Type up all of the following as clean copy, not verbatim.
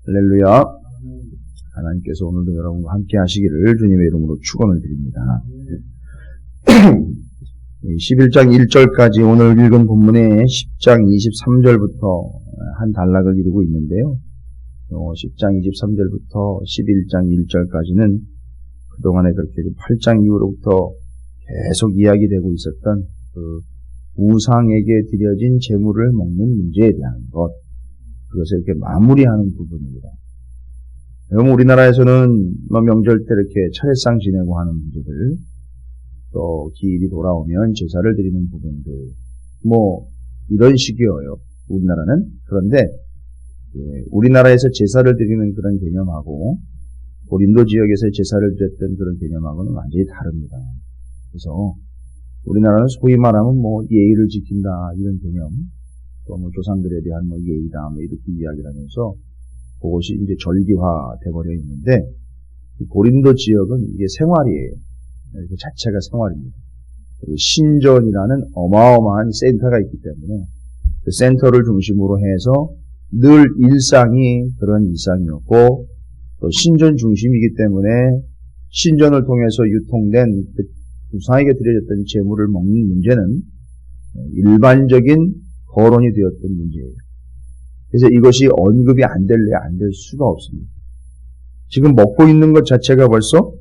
할렐루야. 하나님께서 오늘도 여러분과 함께 하시기를 주님의 이름으로 축원을 드립니다. 11장 1절까지 오늘 읽은 본문의 10장 23절부터 한 단락을 이루고 있는데요. 10장 23절부터 11장 1절까지는 그동안에 그렇게 8장 이후로부터 계속 이야기되고 있었던 그 우상에게 드려진 제물을 먹는 문제에 대한 것, 그것을 이렇게 마무리하는 부분입니다. 여러분, 우리나라에서는 명절 때 이렇게 차례상 지내고 하는 문제들, 또 기일이 돌아오면 제사를 드리는 부분들, 이런 식이에요. 우리나라는. 그런데 우리나라에서 제사를 드리는 그런 개념하고 고린도 지역에서 제사를 드렸던 그런 개념하고는 완전히 다릅니다. 그래서 우리나라는 소위 말하면 예의를 지킨다 이런 개념, 또 조상들에 대한 예의다 이렇게 이야기를 하면서 그것이 이제 절기화 돼버려 있는데, 이 고린도 지역은 이게 생활이에요. 그 자체가 생활입니다. 그리고 신전이라는 어마어마한 센터가 있기 때문에 그 센터를 중심으로 해서 늘 일상이 그런 일상이었고, 또 신전 중심이기 때문에 신전을 통해서 유통된 그 우상에게 드려졌던 제물을 먹는 문제는 일반적인 거론이 되었던 문제예요. 그래서 이것이 언급이 안 될 수가 없습니다. 지금 먹고 있는 것 자체가 벌써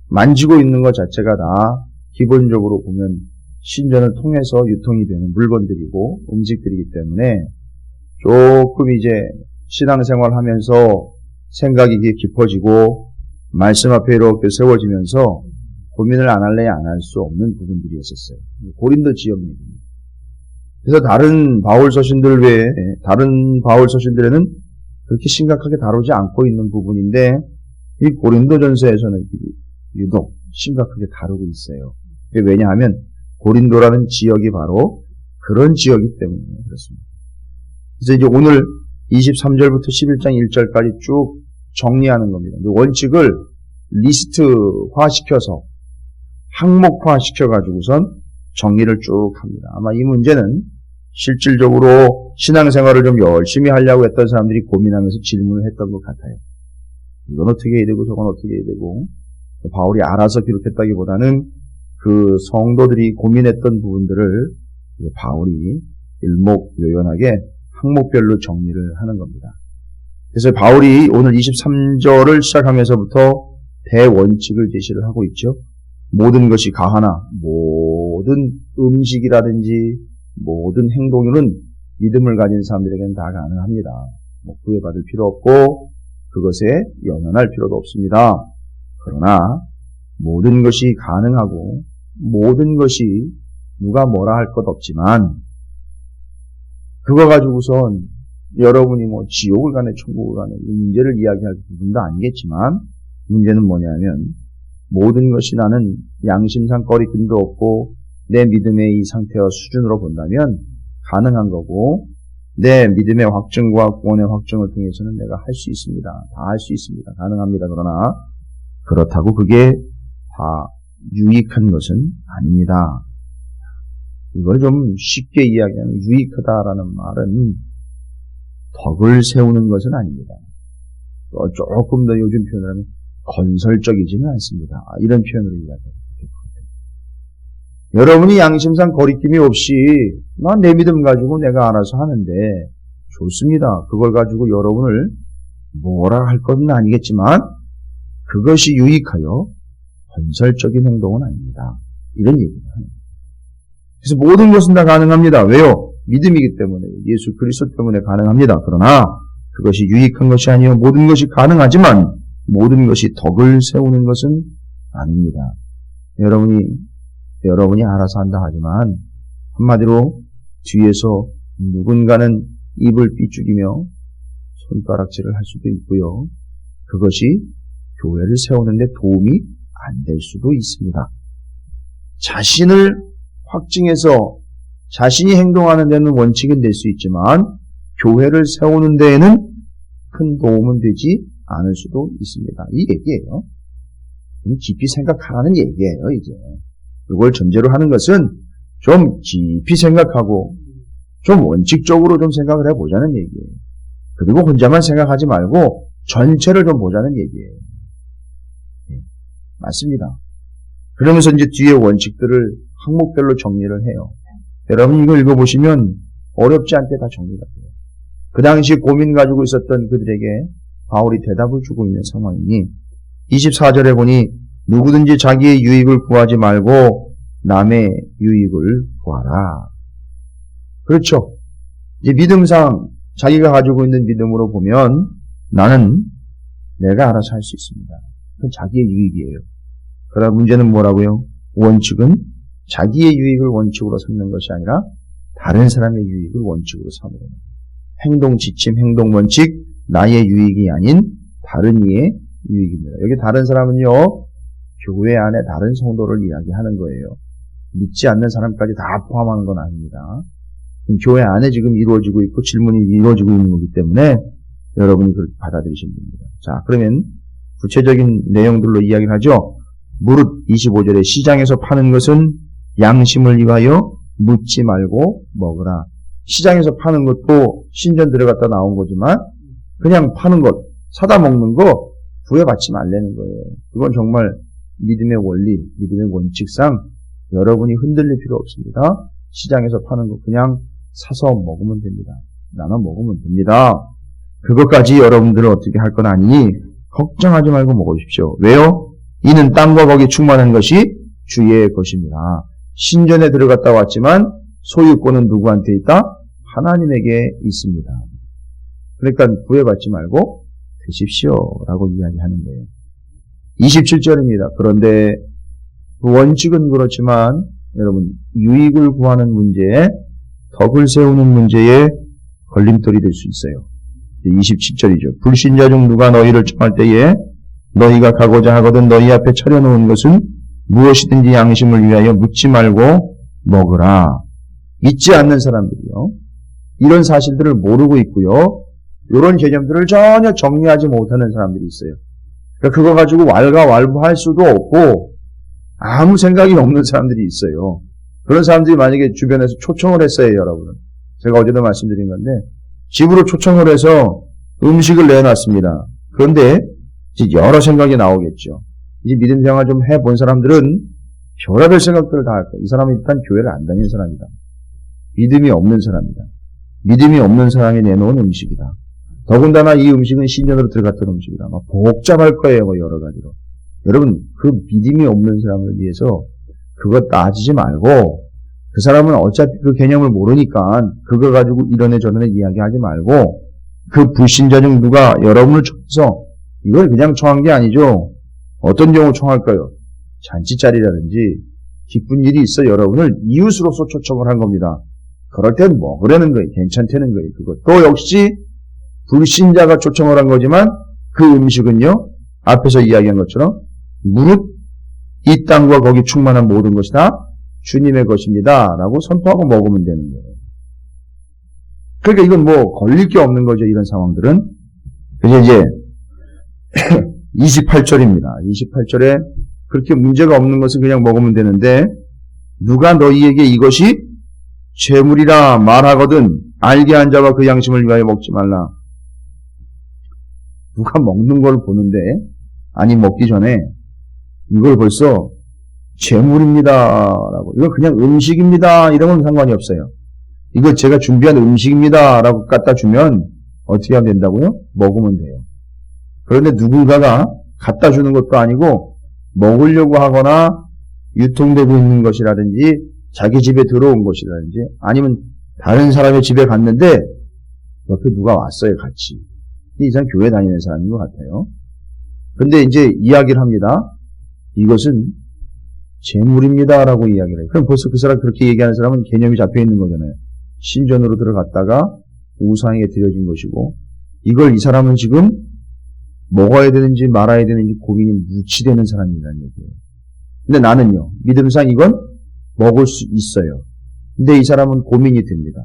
만지고 있는 것 자체가 다 기본적으로 보면 신전을 통해서 유통이 되는 물건들이고 음식들이기 때문에 조금 이제 신앙생활 하면서 생각이 깊어지고 말씀 앞에 이렇게 세워지면서 고민을 안 할래 안 할 수 없는 부분들이었었어요. 고린도 지역입니다. 그래서 다른 바울 서신들 외에 다른 바울 서신들에는 그렇게 심각하게 다루지 않고 있는 부분인데, 이 고린도전서에서는 유독 심각하게 다루고 있어요. 왜냐하면 고린도라는 지역이 바로 그런 지역이기 때문에 그렇습니다. 그래서 이제 오늘 23절부터 11장 1절까지 쭉 정리하는 겁니다. 원칙을 리스트화시켜서 항목화시켜가지고선 정리를 쭉 합니다. 아마 이 문제는 실질적으로 신앙생활을 좀 열심히 하려고 했던 사람들이 고민하면서 질문을 했던 것 같아요. 이건 어떻게 해야 되고 저건 어떻게 해야 되고, 바울이 알아서 기록했다기보다는 그 성도들이 고민했던 부분들을 바울이 일목요연하게 항목별로 정리를 하는 겁니다. 그래서 바울이 오늘 23절을 시작하면서부터 대원칙을 제시를 하고 있죠. 모든 것이 가하나, 모든 음식이라든지 모든 행동은 믿음을 가진 사람들에게는 다 가능합니다. 구애받을 필요 없고 그것에 연연할 필요도 없습니다. 그러나 모든 것이 가능하고 모든 것이 누가 뭐라 할 것 없지만, 그거 가지고선 여러분이 지옥을 가네 천국을 가네 이 문제를 이야기할 부분도 아니겠지만, 문제는 뭐냐면 모든 것이 나는 양심상 꺼리낌도 없고 내 믿음의 이 상태와 수준으로 본다면 가능한 거고, 내 믿음의 확증과 구원의 확증을 통해서는 내가 할 수 있습니다. 다 할 수 있습니다. 가능합니다. 그러나 그렇다고 그게 다 유익한 것은 아닙니다. 이걸 좀 쉽게 이야기하면 유익하다라는 말은 덕을 세우는 것은 아닙니다. 조금 더 요즘 표현을 하면 건설적이지는 않습니다. 이런 표현으로 이야기해요. 여러분이 양심상 거리낌이 없이 내 믿음 가지고 내가 알아서 하는데 좋습니다. 그걸 가지고 여러분을 뭐라 할 건 아니겠지만 그것이 유익하여 건설적인 행동은 아닙니다. 이런 얘기를 합니다. 그래서 모든 것은 다 가능합니다. 왜요? 믿음이기 때문에, 예수 그리스도 때문에 가능합니다. 그러나 그것이 유익한 것이 아니요 모든 것이 가능하지만 모든 것이 덕을 세우는 것은 아닙니다. 여러분이 알아서 한다 하지만 한마디로 뒤에서 누군가는 입을 삐죽이며 손가락질을 할 수도 있고요. 그것이 교회를 세우는 데 도움이 안 될 수도 있습니다. 자신을 확증해서 자신이 행동하는 데는 원칙은 될 수 있지만 교회를 세우는 데에는 큰 도움은 되지 않을 수도 있습니다. 이 얘기예요. 깊이 생각하라는 얘기예요. 이제 그걸 전제로 하는 것은 좀 깊이 생각하고 좀 원칙적으로 좀 생각을 해보자는 얘기예요. 그리고 혼자만 생각하지 말고 전체를 좀 보자는 얘기예요. 맞습니다. 그러면서 이제 뒤에 원칙들을 항목별로 정리를 해요. 여러분 이거 읽어보시면 어렵지 않게 다 정리가 돼요. 그 당시 고민 가지고 있었던 그들에게 바울이 대답을 주고 있는 상황이니 24절에 보니 누구든지 자기의 유익을 구하지 말고 남의 유익을 구하라. 그렇죠. 이제 믿음상 자기가 가지고 있는 믿음으로 보면 나는 내가 알아서 할 수 있습니다. 그건 자기의 유익이에요. 그러나 문제는 뭐라고요? 원칙은 자기의 유익을 원칙으로 삼는 것이 아니라 다른 사람의 유익을 원칙으로 삼는 거예요. 행동 지침, 행동 원칙, 나의 유익이 아닌 다른 이의 유익입니다. 여기 다른 사람은요, 교회 안에 다른 성도를 이야기하는 거예요. 믿지 않는 사람까지 다 포함하는 건 아닙니다. 교회 안에 지금 이루어지고 있고 질문이 이루어지고 있는 거기 때문에 여러분이 그렇게 받아들이시면 됩니다. 자, 그러면 구체적인 내용들로 이야기를 하죠. 무릇 25절에 시장에서 파는 것은 양심을 위하여 묻지 말고 먹으라. 시장에서 파는 것도 신전 들어갔다 나온 거지만 그냥 파는 것, 사다 먹는 거 부여받지 말라는 거예요. 그건 정말 믿음의 원리, 믿음의 원칙상 여러분이 흔들릴 필요 없습니다. 시장에서 파는 거 그냥 사서 먹으면 됩니다. 나눠 먹으면 됩니다. 그것까지 여러분들은 어떻게 할 건 아니니 걱정하지 말고 먹으십시오. 왜요? 이는 땅과 거기 충만한 것이 주의 것입니다. 신전에 들어갔다 왔지만 소유권은 누구한테 있다? 하나님에게 있습니다. 그러니까 구애받지 말고 드십시오 라고 이야기하는 거예요. 27절입니다. 그런데 그 원칙은 그렇지만 여러분 유익을 구하는 문제에 덕을 세우는 문제에 걸림돌이 될 수 있어요. 27절이죠. 불신자 중 누가 너희를 청할 때에 너희가 가고자 하거든 너희 앞에 차려놓은 것은 무엇이든지 양심을 위하여 묻지 말고 먹으라. 믿지 않는 사람들이요. 이런 사실들을 모르고 있고요. 이런 개념들을 전혀 정리하지 못하는 사람들이 있어요. 그러니까 그거 가지고 왈가왈부할 수도 없고 아무 생각이 없는 사람들이 있어요. 그런 사람들이 만약에 주변에서 초청을 했어요, 여러분은. 제가 어제도 말씀드린 건데 집으로 초청을 해서 음식을 내놨습니다. 그런데 이제 여러 생각이 나오겠죠. 이제 믿음 생활 좀 해본 사람들은 별의별 생각들을 다 할 거예요. 이 사람은 일단 교회를 안 다니는 사람이다. 믿음이 없는 사람이다. 믿음이 없는 사람이 내놓은 음식이다. 더군다나 이 음식은 신전으로 들어갔던 음식이다. 막 복잡할 거예요, 뭐 여러 가지로. 여러분, 그 믿음이 없는 사람을 위해서 그거 따지지 말고 그 사람은 어차피 그 개념을 모르니까 그거 가지고 이런애 저런애 이야기하지 말고 그 불신자 중 누가 여러분을 초청해서 이걸 그냥 청한 게 아니죠. 어떤 경우 청할까요? 잔치자리라든지 기쁜 일이 있어 여러분을 이웃으로서 초청을 한 겁니다. 그럴 땐 먹으라는 거예요. 괜찮다는 거예요. 그것도 역시 불신자가 초청을 한 거지만 그 음식은요. 앞에서 이야기한 것처럼 무릇 이 땅과 거기 충만한 모든 것이 다 주님의 것입니다. 라고 선포하고 먹으면 되는 거예요. 그러니까 이건 뭐 걸릴 게 없는 거죠. 이런 상황들은. 이제 28절입니다. 28절에 그렇게 문제가 없는 것은 그냥 먹으면 되는데 누가 너희에게 이것이 죄물이라 말하거든 알게 한 자와 그 양심을 위하여 먹지 말라. 누가 먹는 걸 보는데 아니 먹기 전에 이걸 벌써 죄물입니다 라고 이거 그냥 음식입니다 이러면 상관이 없어요. 이거 제가 준비한 음식입니다 라고 갖다 주면 어떻게 하면 된다고요? 먹으면 돼요. 그런데 누군가가 갖다 주는 것도 아니고 먹으려고 하거나 유통되고 있는 것이라든지 자기 집에 들어온 것이라든지 아니면 다른 사람의 집에 갔는데 옆에 누가 왔어요 같이. 이 사람 교회 다니는 사람인 것 같아요. 근데 이제 이야기를 합니다. 이것은 재물입니다 라고 이야기를 해요. 그럼 벌써 그 사람 그렇게 얘기하는 사람은 개념이 잡혀 있는 거잖아요. 신전으로 들어갔다가 우상에게 드려진 것이고 이걸 이 사람은 지금 먹어야 되는지 말아야 되는지 고민이 무치되는 사람이라는 얘기예요. 근데 나는요. 믿음상 이건 먹을 수 있어요. 근데 이 사람은 고민이 됩니다.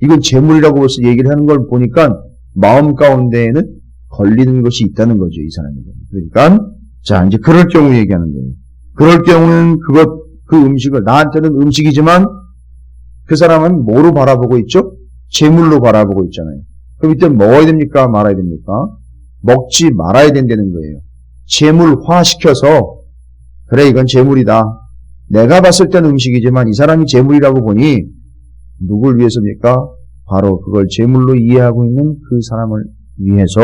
이건 재물이라고 벌써 얘기를 하는 걸 보니까 마음 가운데에는 걸리는 것이 있다는 거죠. 이 사람이. 그러니까 자 이제 그럴 경우 얘기하는 거예요. 그럴 경우는 그 음식을 나한테는 음식이지만 그 사람은 뭐로 바라보고 있죠? 재물로 바라보고 있잖아요. 그럼 이때 먹어야 됩니까? 말아야 됩니까? 먹지 말아야 된다는 거예요. 재물화시켜서 그래 이건 재물이다. 내가 봤을 때는 음식이지만 이 사람이 재물이라고 보니 누굴 위해서입니까? 바로 그걸 재물로 이해하고 있는 그 사람을 위해서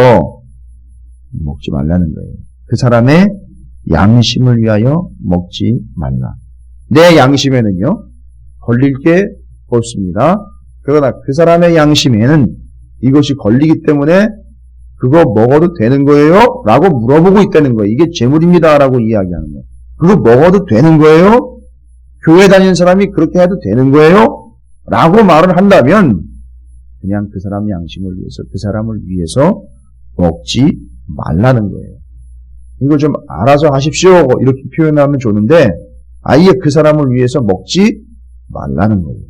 먹지 말라는 거예요. 그 사람의 양심을 위하여 먹지 말라. 내 양심에는요, 걸릴 게 없습니다. 그러나 그 사람의 양심에는 이것이 걸리기 때문에 그거 먹어도 되는 거예요? 라고 물어보고 있다는 거예요. 이게 재물입니다. 라고 이야기하는 거예요. 그거 먹어도 되는 거예요? 교회 다니는 사람이 그렇게 해도 되는 거예요? 라고 말을 한다면 그냥 그 사람 양심을 위해서, 그 사람을 위해서 먹지 말라는 거예요. 이거 좀 알아서 하십시오. 이렇게 표현하면 좋은데 아예 그 사람을 위해서 먹지 말라는 거예요.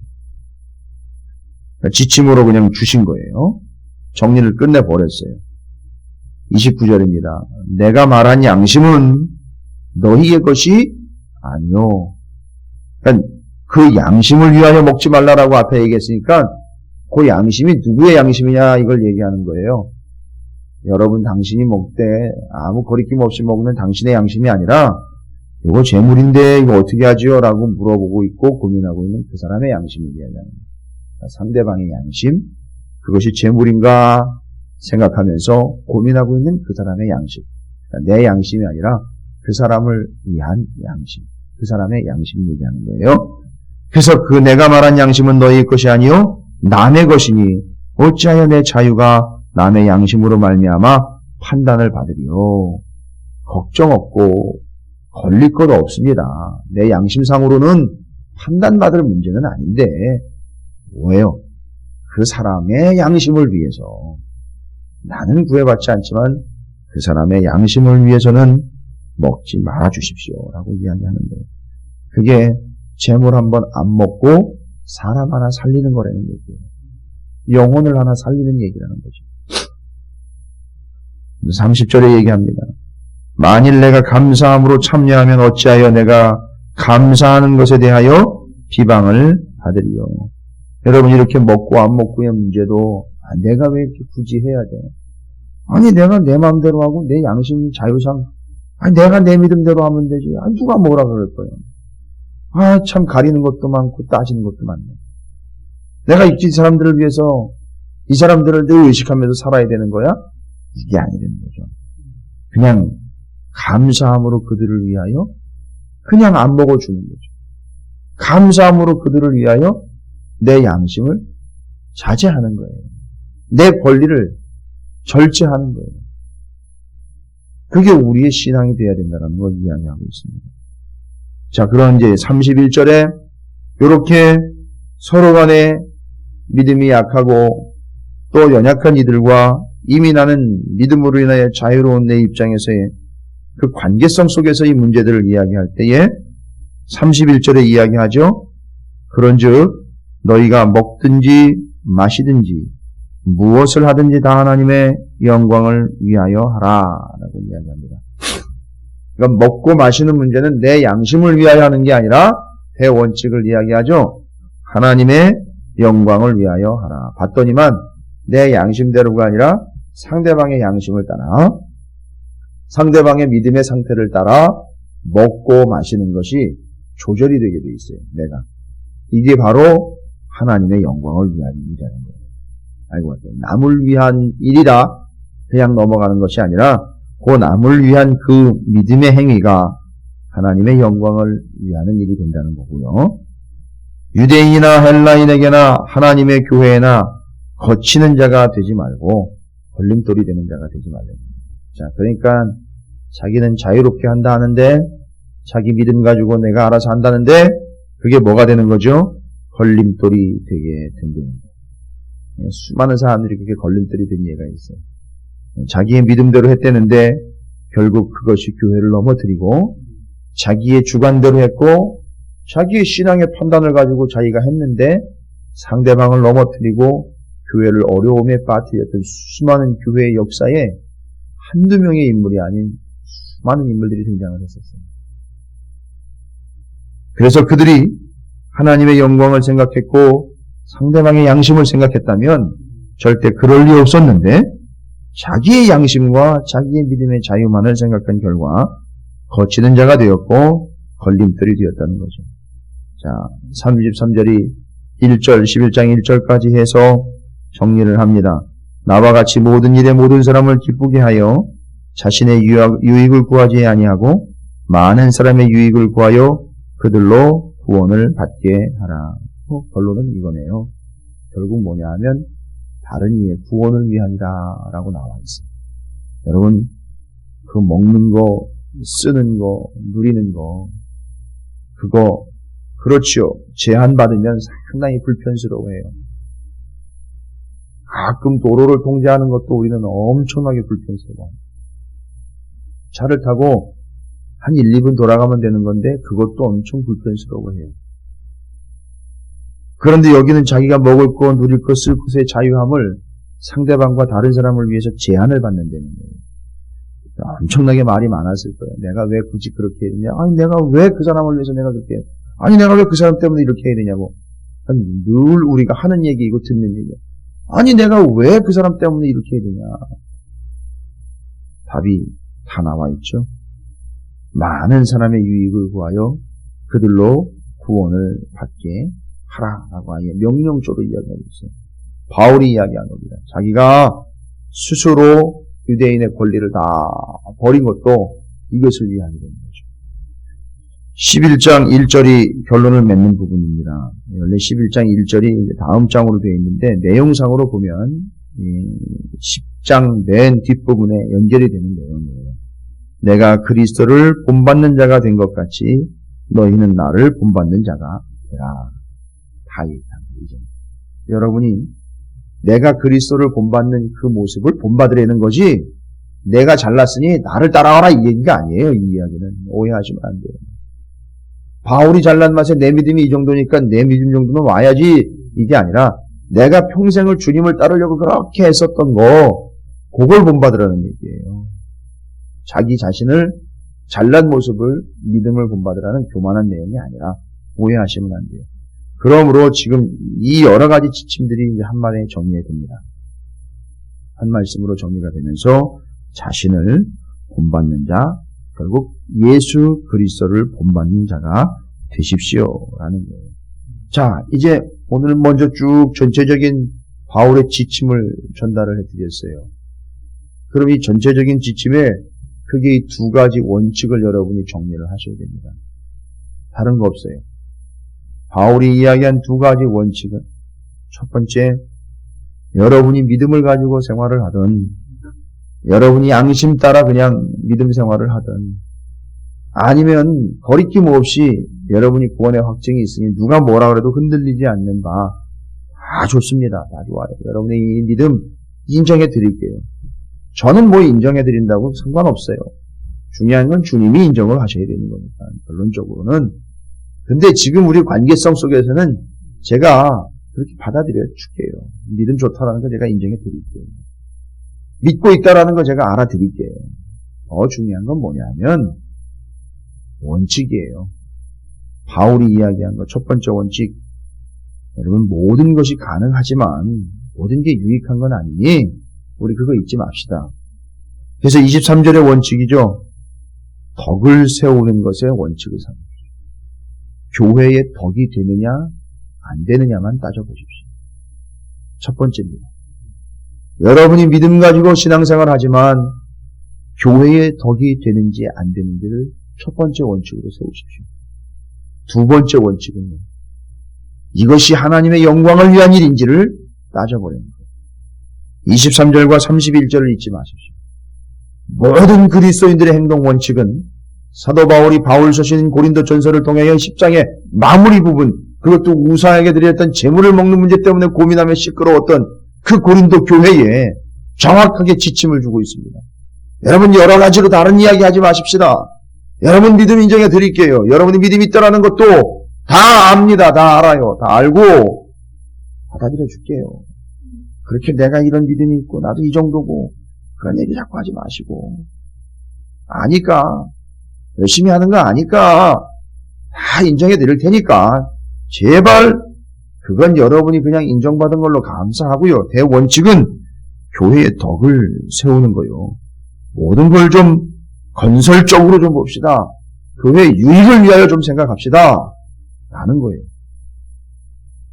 지침으로 그냥 주신 거예요. 정리를 끝내버렸어요. 29절입니다. 내가 말한 양심은 너희의 것이 아니요. 그러니까 그 양심을 위하여 먹지 말라라고 앞에 얘기했으니까 그 양심이 누구의 양심이냐 이걸 얘기하는 거예요. 여러분 당신이 먹되 아무 거리낌 없이 먹는 당신의 양심이 아니라 이거 재물인데 이거 어떻게 하지요? 라고 물어보고 있고 고민하고 있는 그 사람의 양심을 이야기하는 거예요. 상대방의 양심, 그것이 재물인가 생각하면서 고민하고 있는 그 사람의 양심. 그러니까 내 양심이 아니라 그 사람을 위한 양심, 그 사람의 양심을 얘기하는 거예요. 그래서 그 내가 말한 양심은 너희의 것이 아니요 남의 것이니 어찌하여 내 자유가 남의 양심으로 말미암아 판단을 받으리요. 걱정 없고 걸릴 것 없습니다. 내 양심상으로는 판단받을 문제는 아닌데 뭐예요? 그 사람의 양심을 위해서 나는 구애받지 않지만 그 사람의 양심을 위해서는 먹지 말아 주십시오 라고 이야기하는 거예요. 그게 재물 한번 안 먹고 사람 하나 살리는 거라는 얘기예요. 영혼을 하나 살리는 얘기라는 거죠. 30절에 얘기합니다. 만일 내가 감사함으로 참여하면 어찌하여 내가 감사하는 것에 대하여 비방을 받으리요. 여러분 이렇게 먹고 안 먹고의 문제도 내가 왜 이렇게 굳이 해야 돼? 아니 내가 내 마음대로 하고 내 양심 자유상 내가 내 믿음대로 하면 되지. 누가 뭐라 그럴 거야. 참 가리는 것도 많고 따지는 것도 많네. 내가 이 사람들을 위해서 이 사람들을 늘 의식하면서 살아야 되는 거야? 이게 아니라는 거죠. 그냥 감사함으로 그들을 위하여 그냥 안 먹어주는 거죠. 감사함으로 그들을 위하여 내 양심을 자제하는 거예요. 내 권리를 절제하는 거예요. 그게 우리의 신앙이 되어야 된다는 걸 이야기하고 있습니다. 자, 그럼 이제 31절에 이렇게 서로 간에 믿음이 약하고 또 연약한 이들과 이미 나는 믿음으로 인하여 자유로운 내 입장에서의 그 관계성 속에서 이 문제들을 이야기할 때에 31절에 이야기하죠. 그런즉 너희가 먹든지 마시든지 무엇을 하든지 다 하나님의 영광을 위하여 하라 라고 이야기합니다. 그러니까 먹고 마시는 문제는 내 양심을 위하여 하는 게 아니라 대원칙을 이야기하죠. 하나님의 영광을 위하여 하라. 봤더니만 내 양심대로가 아니라 상대방의 양심을 따라 상대방의 믿음의 상태를 따라 먹고 마시는 것이 조절이 되게 돼 있어요. 내가. 이게 바로 하나님의 영광을 위한 일이라는 거예요. 알고 있어요. 남을 위한 일이라 그냥 넘어가는 것이 아니라 그 남을 위한 그 믿음의 행위가 하나님의 영광을 위하는 일이 된다는 거고요. 유대인이나 헬라인에게나 하나님의 교회나 거치는 자가 되지 말고 걸림돌이 되는 자가 되지 말라는 거예요. 자, 그러니까 자기는 자유롭게 한다 하는데 자기 믿음 가지고 내가 알아서 한다는데 그게 뭐가 되는 거죠? 걸림돌이 되게 된다는 거예요. 수많은 사람들이 그렇게 걸림돌이 된 예가 있어요. 자기의 믿음대로 했다는데 결국 그것이 교회를 넘어뜨리고 자기의 주관대로 했고 자기의 신앙의 판단을 가지고 자기가 했는데 상대방을 넘어뜨리고 교회를 어려움에 빠뜨렸던 수많은 교회의 역사에 한두 명의 인물이 아닌 수많은 인물들이 등장을 했었어요. 그래서 그들이 하나님의 영광을 생각했고 상대방의 양심을 생각했다면 절대 그럴 리 없었는데 자기의 양심과 자기의 믿음의 자유만을 생각한 결과 거치는 자가 되었고 걸림돌이 되었다는 거죠. 자, 33절이 1절, 11장 1절까지 해서 정리를 합니다. 나와 같이 모든 일에 모든 사람을 기쁘게 하여 자신의 유익을 구하지 아니하고 많은 사람의 유익을 구하여 그들로 구원을 받게 하라. 결론은 이거네요. 결국 뭐냐 하면 다른 이의 구원을 위한다 라고 나와 있어요. 여러분, 그 먹는 거, 쓰는 거, 누리는 거, 그거 그렇죠. 제한받으면 상당히 불편스러워해요. 가끔 도로를 통제하는 것도 우리는 엄청나게 불편스러워요. 차를 타고 한 1, 2분 돌아가면 되는 건데 그것도 엄청 불편스러워해요. 그런데 여기는 자기가 먹을 거, 누릴 거, 쓸 것의 자유함을 상대방과 다른 사람을 위해서 제한을 받는다는 거예요. 엄청나게 말이 많았을 거예요. 내가 왜 굳이 그렇게 해야 되냐? 아니 내가 왜 그 사람을 위해서 내가 그렇게 해야 되냐? 아니 내가 왜 그 사람 때문에 이렇게 해야 되냐고. 아니, 늘 우리가 하는 얘기이고 듣는 얘기야. 아니 내가 왜 그 사람 때문에 이렇게 해야 되냐. 답이 다 나와 있죠. 많은 사람의 유익을 구하여 그들로 구원을 받게 하라라고 아예 명령조로 이야기하고 있어요. 바울이 이야기한 겁니다. 자기가 스스로 유대인의 권리를 다 버린 것도 이것을 위하게 되는 거죠. 11장 1절이 결론을 맺는 부분입니다. 원래 11장 1절이 다음 장으로 되어 있는데 내용상으로 보면 10장 맨 뒷부분에 연결이 되는 내용이에요. 내가 그리스도를 본받는 자가 된 것 같이 너희는 나를 본받는 자가 되라. 다 얘기한 거죠. 여러분이 내가 그리스도를 본받는 그 모습을 본받으려는 거지 내가 잘났으니 나를 따라와라 이 얘기가 아니에요. 이 이야기는 오해하시면 안 돼요. 바울이 잘난 맛에 내 믿음이 이 정도니까 내 믿음 정도는 와야지 이게 아니라 내가 평생을 주님을 따르려고 그렇게 했었던 거 그걸 본받으라는 얘기예요. 자기 자신을 잘난 모습을 믿음을 본받으라는 교만한 내용이 아니라 오해하시면 안 돼요. 그러므로 지금 이 여러 가지 지침들이 이제 한마디에 정리됩니다. 한 말씀으로 정리가 되면서 자신을 본받는 자, 결국 예수 그리스도를 본받는 자가 되십시오라는 거예요. 자, 이제 오늘 먼저 쭉 전체적인 바울의 지침을 전달을 해드렸어요. 그럼 이 전체적인 지침에 크게 이 두 가지 원칙을 여러분이 정리를 하셔야 됩니다. 다른 거 없어요. 바울이 이야기한 두 가지 원칙은 첫 번째, 여러분이 믿음을 가지고 생활을 하든 여러분이 양심 따라 그냥 믿음 생활을 하든 아니면 거리낌 없이 여러분이 구원의 확증이 있으니 누가 뭐라 그래도 흔들리지 않는 바 다 좋습니다. 다 좋아요. 여러분의 이 믿음 인정해 드릴게요. 저는 뭐 인정해 드린다고 상관없어요. 중요한 건 주님이 인정을 하셔야 되는 거니까 결론적으로는. 근데 지금 우리 관계성 속에서는 제가 그렇게 받아들여 줄게요. 믿음 좋다라는 거 제가 인정해 드릴게요. 믿고 있다라는 거 제가 알아드릴게요. 더 중요한 건 뭐냐면 원칙이에요. 바울이 이야기한 거 첫 번째 원칙. 여러분 모든 것이 가능하지만 모든 게 유익한 건 아니니 우리 그거 잊지 맙시다. 그래서 23절의 원칙이죠. 덕을 세우는 것의 원칙을 삼으십시오. 교회에 덕이 되느냐 안 되느냐만 따져보십시오. 첫 번째입니다. 여러분이 믿음 가지고 신앙생활 하지만 교회에 덕이 되는지 안 되는지를 첫 번째 원칙으로 세우십시오. 두 번째 원칙은요. 이것이 하나님의 영광을 위한 일인지를 따져보려는 거예요. 23절과 31절을 잊지 마십시오. 모든 그리스도인들의 행동 원칙은 사도 바울이 바울서신 고린도 전서를 통하여 10장의 마무리 부분, 그것도 우사에게 드렸던 재물을 먹는 문제 때문에 고민하며 시끄러웠던 그 고린도 교회에 정확하게 지침을 주고 있습니다. 여러분 여러 가지로 다른 이야기 하지 마십시다. 여러분 믿음 인정해 드릴게요. 여러분이 믿음이 있다라는 것도 다 압니다. 다 알아요. 다 알고 받아들여 줄게요. 그렇게 내가 이런 믿음이 있고 나도 이 정도고 그런 얘기 자꾸 하지 마시고 아니까 열심히 하는 거 아니까 다 인정해 드릴 테니까 제발 그건 여러분이 그냥 인정받은 걸로 감사하고요. 대원칙은 교회의 덕을 세우는 거요. 모든 걸 좀 건설적으로 좀 봅시다. 교회의 유익을 위하여 좀 생각합시다. 라는 거예요.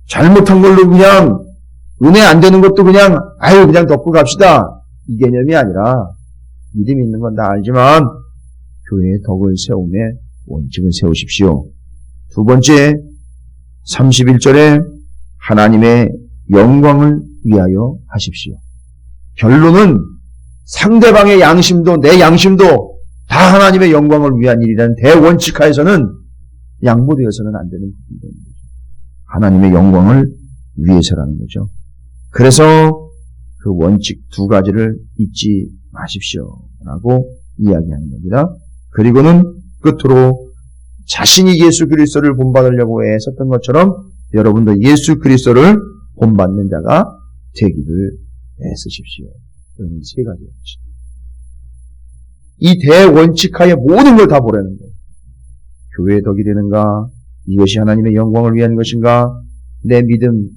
잘못한 걸로 그냥 은혜 안 되는 것도 그냥 그냥 덮고 갑시다. 이 개념이 아니라 믿음이 있는 건 다 알지만 교회의 덕을 세우며 원칙을 세우십시오. 두 번째 31절에 하나님의 영광을 위하여 하십시오. 결론은 상대방의 양심도 내 양심도 다 하나님의 영광을 위한 일이라는 대원칙하에서는 양보되어서는 안 되는 부분입니다. 하나님의 영광을 위해서라는 거죠. 그래서 그 원칙 두 가지를 잊지 마십시오. 라고 이야기하는 겁니다. 그리고는 끝으로 자신이 예수 그리스도를 본받으려고 애썼던 것처럼 여러분도 예수 그리스도를 본받는 자가 되기를 애쓰십시오. 이런 세 가지 원칙. 이 대원칙하에 모든 걸 다 보라는 거예요. 교회의 덕이 되는가? 이것이 하나님의 영광을 위한 것인가? 내 믿음,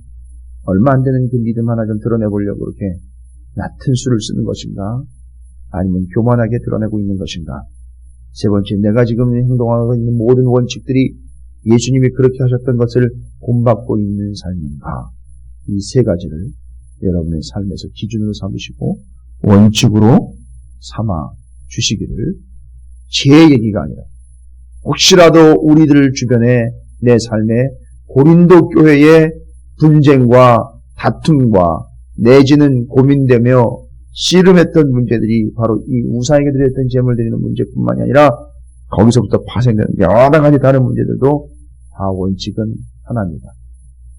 얼마 안 되는 그 믿음 하나 좀 드러내보려고 그렇게 얕은 수를 쓰는 것인가? 아니면 교만하게 드러내고 있는 것인가? 세 번째, 내가 지금 행동하고 있는 모든 원칙들이 예수님이 그렇게 하셨던 것을 본받고 있는 삶인가? 이 세 가지를 여러분의 삶에서 기준으로 삼으시고 원칙으로 삼아 주시기를, 제 얘기가 아니라 혹시라도 우리들 주변에 내 삶에 고린도 교회의 분쟁과 다툼과 내지는 고민되며 씨름했던 문제들이 바로 이 우상에게 드렸던 제물 드리는 문제뿐만이 아니라 거기서부터 파생되는 여러 가지 다른 문제들도 다 원칙은 하나입니다.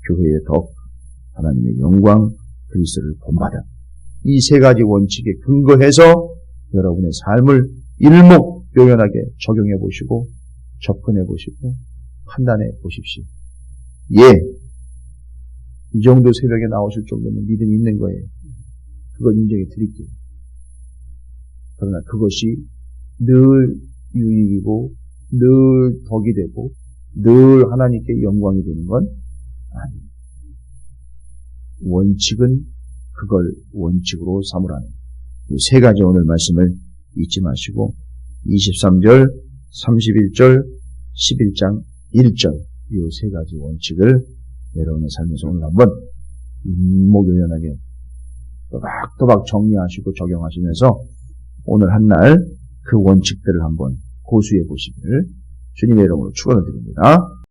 교회의 덕, 하나님의 영광, 그리스도를 본받은 이 세 가지 원칙에 근거해서 여러분의 삶을 일목요연하게 적용해 보시고 접근해 보시고 판단해 보십시오. 이 정도 새벽에 나오실 정도면 믿음이 있는 거예요. 그걸 인정해 드릴게요. 그러나 그것이 늘 유익이고 늘 덕이 되고 늘 하나님께 영광이 되는 건 아닙니다. 원칙은 그걸 원칙으로 삼으라는 이 세 가지 오늘 말씀을 잊지 마시고 23절, 31절, 11장 1절 이 세 가지 원칙을 여러분의 삶에서 오늘 한번 일목요연하게 또박또박 정리하시고 적용하시면서 오늘 한 날 그 원칙들을 한번 고수해 보시기를 주님의 이름으로 축원을 드립니다.